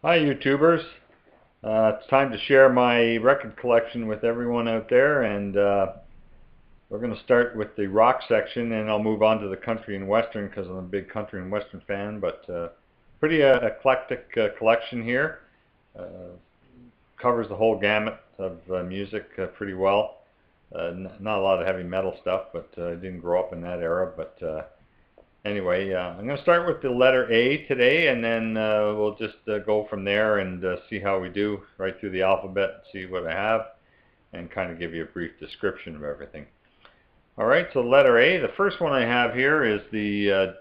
Hi YouTubers, it's time to share my record collection with everyone out there, and we're going to start with the rock section and I'll move on to the country and western because I'm a big country and western fan, but pretty eclectic collection here. Uh, Covers the whole gamut of music pretty well. Not a lot of heavy metal stuff, but I didn't grow up in that era, but anyway, I'm going to start with the letter A today, and then we'll just go from there and see how we do right through the alphabet, see what I have, and kind of give you a brief description of everything. All right, so letter A. The first one I have here is this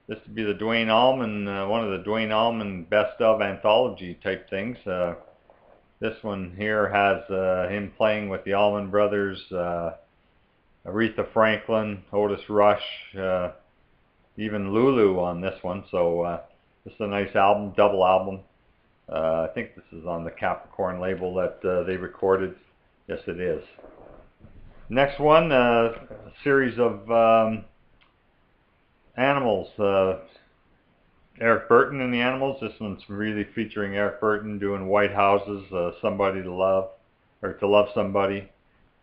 would be the Duane Allman, one of the Duane Allman best of anthology type things. This one here has him playing with the Allman Brothers, Aretha Franklin, Otis Rush, even Lulu on this one. So this is a nice album, double album. I think this is on the Capricorn label that they recorded. Yes, it is. Next one, a series of Animals. Eric Burton and the Animals. This one's really featuring Eric Burton doing White Houses, Somebody to Love, or To Love Somebody,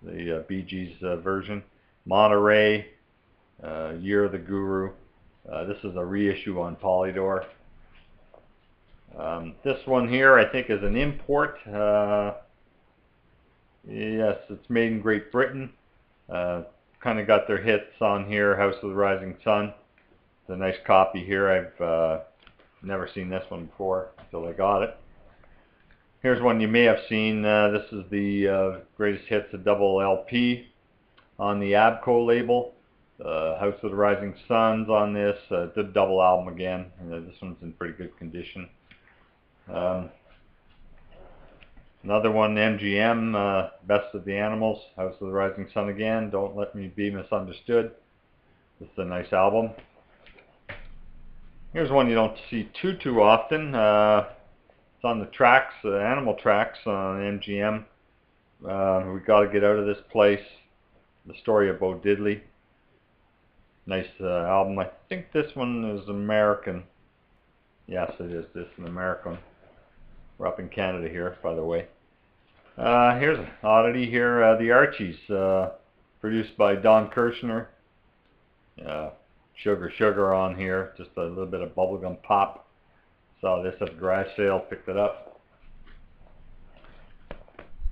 the Bee Gees version. Monterey, Year of the Guru. This is a reissue on Polydor. This one here I think is an import. Yes, it's made in Great Britain. Kind of got their hits on here, House of the Rising Sun. It's a nice copy here. I've never seen this one before until I got it. Here's one you may have seen. This is the Greatest Hits, a double LP on the Abco label. House of the Rising Suns on this. The double album again. This one's in pretty good condition. Another one, MGM, Best of the Animals, House of the Rising Sun again, Don't Let Me Be Misunderstood. This is a nice album. Here's one you don't see too often. It's on the tracks, Animal Tracks on MGM. We Gotta Get Out of This Place, The Story of Bo Diddley. Nice album. I think this one is American. Yes, it is. This is an American. We're up in Canada here, by the way. Here's an oddity here. The Archies, produced by Don Kirshner. Sugar Sugar on here. Just a little bit of bubblegum pop. Saw this at the garage sale, picked it up.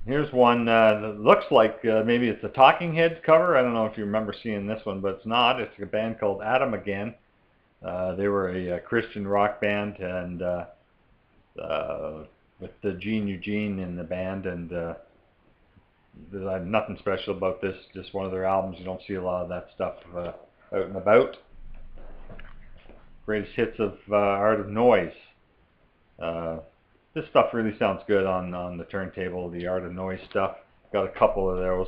Here's one that looks like maybe it's a Talking Heads cover. I don't know if you remember seeing this one, but it's not. It's a band called Adam Again. They were a Christian rock band, and with Gene Eugene in the band, and there's nothing special about this. Just one of their albums. You don't see a lot of that stuff out and about. Greatest Hits of Art of Noise. This stuff really sounds good on the turntable, the Art of Noise stuff. Got a couple of those.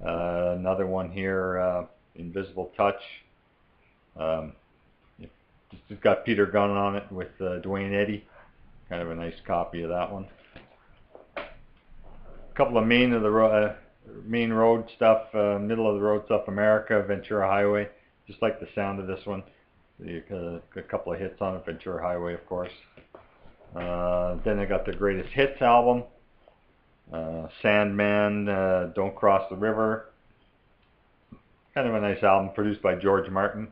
Another one here, Invisible Touch. It's got Peter Gunn on it with Duane Eddy. Kind of a nice copy of that one. A couple of main road stuff, middle of the road stuff, America, Ventura Highway. Just like the sound of this one. A couple of hits on it, Ventura Highway, of course. Then I got the Greatest Hits album, Sandman, Don't Cross the River. Kind of a nice album, produced by George Martin,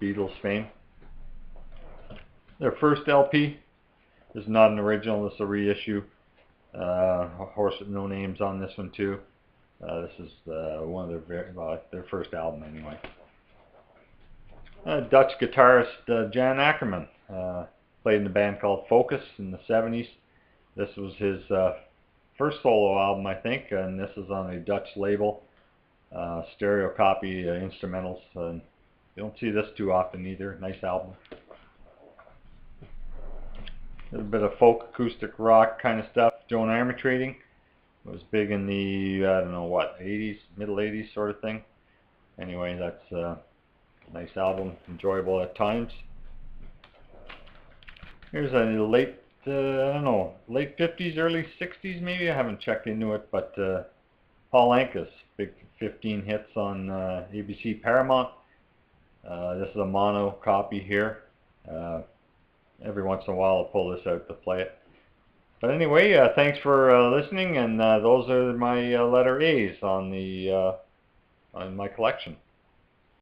Beatles fame. Their first LP. This is not an original, this is a reissue. Horse with No Names on this one too. This is one of their first album anyway. Dutch guitarist Jan Akkerman. Played in a band called Focus in the 70s. This was his first solo album, I think, and this is on a Dutch label. Stereo copy, instrumentals. You don't see this too often either. Nice album. A little bit of folk, acoustic rock kind of stuff. Joan Armatrading. It was big in the, I don't know what, 80s, middle 80s sort of thing. Anyway, that's a nice album, enjoyable at times. Here's a late, I don't know, late 50s, early 60s maybe. I haven't checked into it, but Paul Anka, big 15 hits on ABC Paramount. This is a mono copy here. every once in a while I'll pull this out to play it. But anyway, thanks for listening, and those are my letter A's on the on my collection.